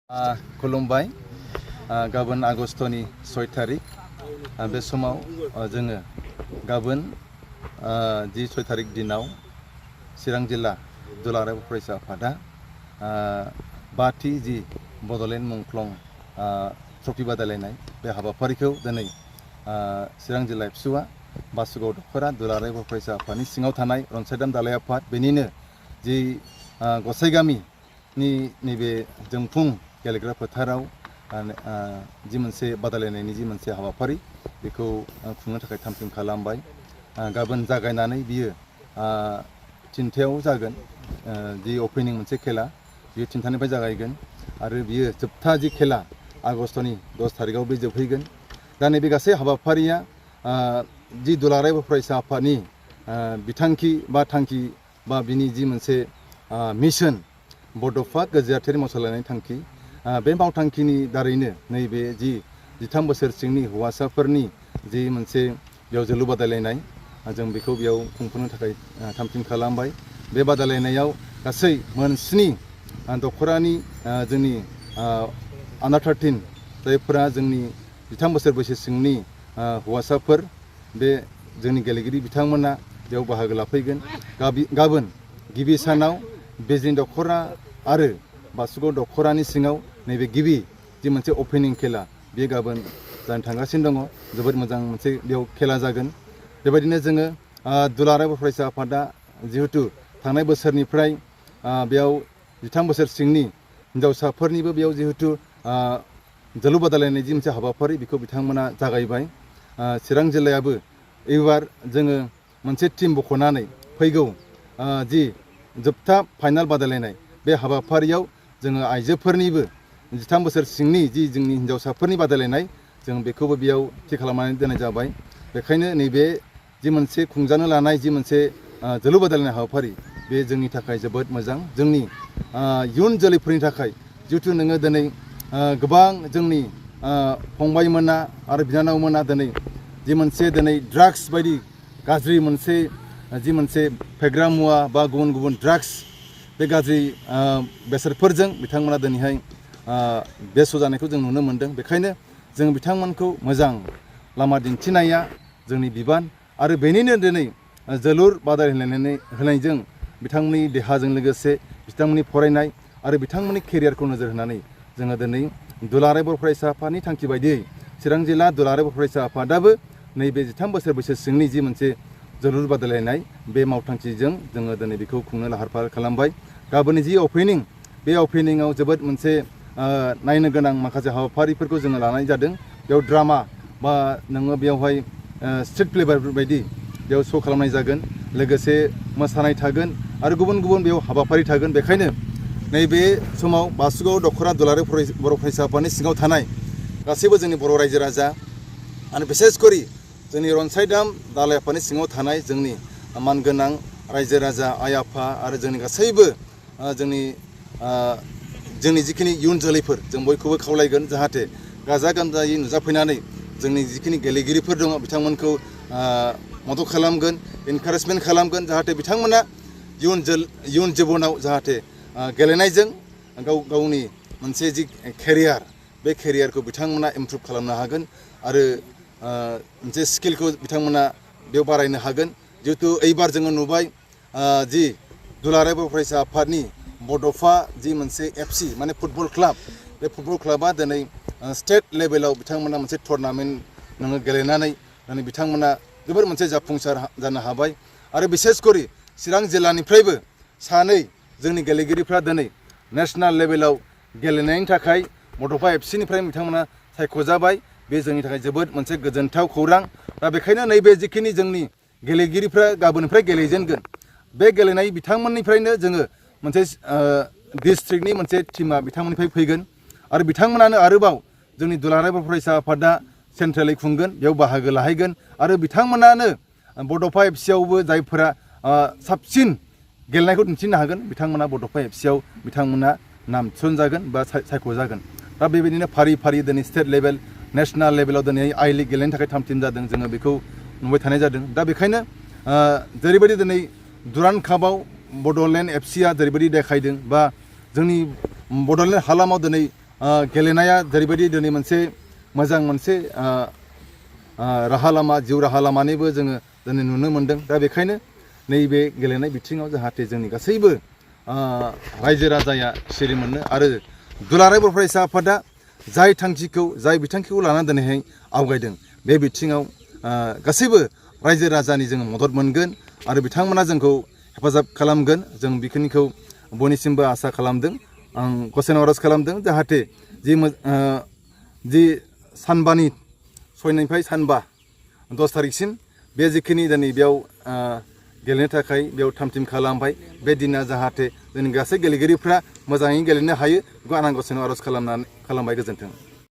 खुलुमबाय गाबोन आगस्तनि 6 तारिख बे समाव जोङो गाबोन जि 6 तारिख दिनाव चिरां जिल्ला दुलाराय फरायसा आफादा बाथि जि बड'लेण्ड मुंख्लं ट्रफि बादायलायनाय बे हाबाफारिखौ दिनै चिरां जिल्ला एबसुआ बासुगाव दख'रा दुलाराय फरायसा आफादनि सिङाव थानाय रनसायदाम दालाय आफाद बेनिनो जि गसाइगामिनि नैबे जोंफुं गेलेग्रा फोथाराव जि मोनसे बादायलायनायनि जि मोनसे हाबाफारि बेखौ खुंनो थाखाय थाम-थिम खालामबाय। गाबोन जागायनानै बियो 3थायाव जागोन। जि ओपनिं मोनसे खेला बियो 3थानिफ्राय जागायगोन आरो बियो जोबथा जि खेला आगस्तनि 10 तारिखआव बे जोबहैगोन। दा नैबे गासै हाबाफारिया जि दुलाराय फरायसा आफादनि बिथांखि बा थांखि बा बिनि जि मोनसे मिशन बड'फा गोजोआरि मावसोलायनायनि थांखि बे मावथांखिनि दारैनो नैबे जि 13 बोसोर सिंनि हौवासाफोरनि जि मोनसे बेयाव जोलुर बादायलायनाय जों बेखौ बेयाव खुंफुंनो थाखाय थाम-थिम खालामबाय। बे बादायलायनायाव गासै मोन 7 दख'रानि जोंनि आन्डार 13 जायफोरा जोंनि 13 बोसोर बैसो सिंनि हौवासाफोर बे जोंनि गेलेगिरि बिथांमोना बेयाव बाहागो लाफैगोन। गाबोन गिबि सानाव बेजिं दख'रा आरो बासुगाव दख'रानि सिङाव नैबे गिबि जि मोनसे ओपनिं खेला बे गाबोन जानो थांगासिनो दङ। जोबोद मोजां मोनसे बेयाव खेला जागोन। बेबायदिनो जोङो दुलाराय फरायसा आफादा जिहेतु थांनाय बोसोरनिफ्राय बेयाव 13 बोसोर सिंनि हिन्जावसाफोरनिबो बेयाव जिहेतु जोलुर बादायलायनाय जि मोनसे हाबाफारि बेखौ बिथांमोना जागायबाय। चिरां जिल्लायाबो एबार जोङो मोनसे टीम बख'नानै फैगौ जि जोबथा फाइनाल बादायलायनाय बे हाबाफारियाव जोङो आइजोफोरनिबो 13 बोसोर सिंनि जि जोंनि हिन्जावसाफोरनि बादायलायनाय जों बेखौबो बेयाव थि खालामनानै दोननाय जाबाय। बेखायनो नैबे जि मोनसे खुंजानो लानाय जि मोनसे जोलुर बादायलायनाय हाबाफारि बे जोंनि थाखाय जोबोद मोजां। जोंनि इयुन जोलैफोरनि थाखाय जिहेतु नोङो दिनै गोबां जोंनि फंबायमोना आरो बिनानावमोना दिनै जि मोनसे दिनै ड्राग्स बायदि गाज्रि मोनसे जि मोनसे फेग्रा मुवा बा गुबुन गुबुन ड्राग्स बे गाज्रि बेसादफोरजों बिथांमोना दिनैहाय बेस्थ' जानायखौ जों नुनो मोन्दों। बेखायनो जों बिथांमोनखौ मोजां लामा दिन्थिनाया जोंनि बिबान आरो बेनिनो दिनै जोलुर बादायलायनायजों बिथांमोननि देहाजों लोगोसे बिथांमोननि फरायनाय आरो बिथांमोननि केरियारखौ नोजोर होनानै जोङो दिनै दुलाराय बर' फरायसा आफादनि थांखि बायदियै चिरां जिल्ला दुलाराय बर' फरायसा आफादाबो नैबे 13 बोसोर बैसो सिंनि जि मोनसे जोलुर बादायलायनाय बे मावथांखिजों जोङो दिनै बेखौ खुंनो लाहार फाहार खालामबाय। गाबोननि जि ओपनिं बे ओपनिंआव जोबोद मोनसे नायनो गोनां माखासे हाबाफारिफोरखौ जोङो लानाय जादों। बेयाव ड्रामा बा नोङो बेयावहाय स्ट्रिट प्ले बायदि बेयाव श' खालामनाय जागोन। लोगोसे मोसानाय थागोन आरो गुबुन गुबुन बेयाव हाबाफारि थागोन। बेखायनो नैबे समाव बासुगाव दख'रा दुलाराय बर' फरायसा आफादनि सिङाव थानाय गासैबो जोंनि बर' रायजो राजा आरो बिसेसकरि जोंनि रनसायदाम दालाय आफादनि सिङाव थानाय जोंनि मानगोनां रायजो राजा आइ आफा आरो जोंनि गासैबो जोंनि जिखिनि इयुन जोलैफोर जों बयखौबो खावलायगोन जाहाथे गाजा गोमजायै नुजाफैनानै जोंनि जिखिनि गेलेगिरिफोर दङ बिथांमोनखौ मदद खालामगोन, इनकारेजमेन्ट खालामगोन जाहाथे बिथांमोना इयुन जिबनाव जाहाथे गेलेनायजों गावनि मोनसे जि केरियार बे केरियारखौ बिथांमोना इमप्रुभ खालामनो हागोन आरो मोनसे स्किलखौ बिथांमोना बेयाव बारायनो हागोन। जिहेतु एबार जोङो नुबाय जि दुलाराय बर' फरायसा आफादनि बड'फा जि मोनसे FC माने फुटबल क्लाब बे फुटबल क्लाबा दिनै स्टेट लेभेलाव बिथांमोना मोनसे टुर्नामेन्ट नोङो गेलेनानै दिनै बिथांमोना जोबोर मोनसे जाफुंसार जानो हाबाय आरो बिसेसकरि चिरां जिल्लानिफ्रायबो 2 जोंनि गेलेगिरिफ्रा दिनै नेसनेल लेभेलाव गेलेनायनि थाखाय बड'फा FCनिफ्राय बिथांमोना सायख'जाबाय। बे जोंनि थाखाय जोबोद मोनसे गोजोनथाव खौरां। दा बेखायनो नैबे जिखिनि जोंनि गेलेगिरिफ्रा गाबोननिफ्राय गेलेजेनगोन बे गेलेनाय बिथांमोननिफ्रायनो जोङो मोनसे डिस्ट्रिक्टनि मोनसे टीमा बिथांमोननिफ्राय फैगोन आरो बिथांमोनानो आरोबाव जोंनि दुलाराय बर' फरायसा आफादा सेन्ट्रेलै खुंगोन बेयाव बाहागो लाहैगोन आरो बिथांमोनानो बड'फा FCआवबो जायफोरा साबसिन गेलेनायखौ दिन्थिनो हागोन बिथांमोना बड'फा FCआव बिथांमोना नाम थिसनजागोन बा सायख'जागोन। दा बेबायदिनो फारि फारि दिनै स्टेट लेभेल नेसनेल लेभेलाव दिनै आइ लिग गेलेनो थाखाय थाम-थिम जादों। जोङो बेखौ नुबाय थानाय जादों। दा बेखायनो जेरैबायदि दिनै दुरान्ड कापआव बड'लेण्ड FCआ जेरैबायदि देखायदों बा जोंनि बड'लेण्ड हालामाव दिनै गेलेनाया जेरैबायदि दिनै मोनसे मोजां मोनसे राहा लामा जिउ राहा लामानिबो जोङो दिनै नुनो मोन्दों दा बेखायनो नैबे गेलेनाय बिथिङाव जाहाथे जोंनि गासैबो रायजो राजाया सिरि मोननो आरो दुलाराय बर' फरायसा आफादा जाय थांखिखौ जाय बिथांखिखौ लानानै दिनैहाय आवगायदों बे बिथिङाव गासैबो रायजो राजानि जोङो मदद मोनगोन आरो बिथांमोना जोंखौ हेफाजाब खालामगोन जों बेखिनिखौ बयनिसिमबो आसा खालामदों आं गसाइनाव आर'ज खालामदों जाहाथे जि सानबानि 6निफ्राय सानबा 10 थारिखसिम बे जिखिनि दिनै बेयाव गेलेनो थाखाय बेयाव थाम-थिम खालामबाय बे दिना जाहाथे जोंनि गासै गेलेगिरिफ्रा मोजाङै गेलेनो हायो बेखौ आं गसाइनाव आर'ज खालामबाय गोजोन्थों।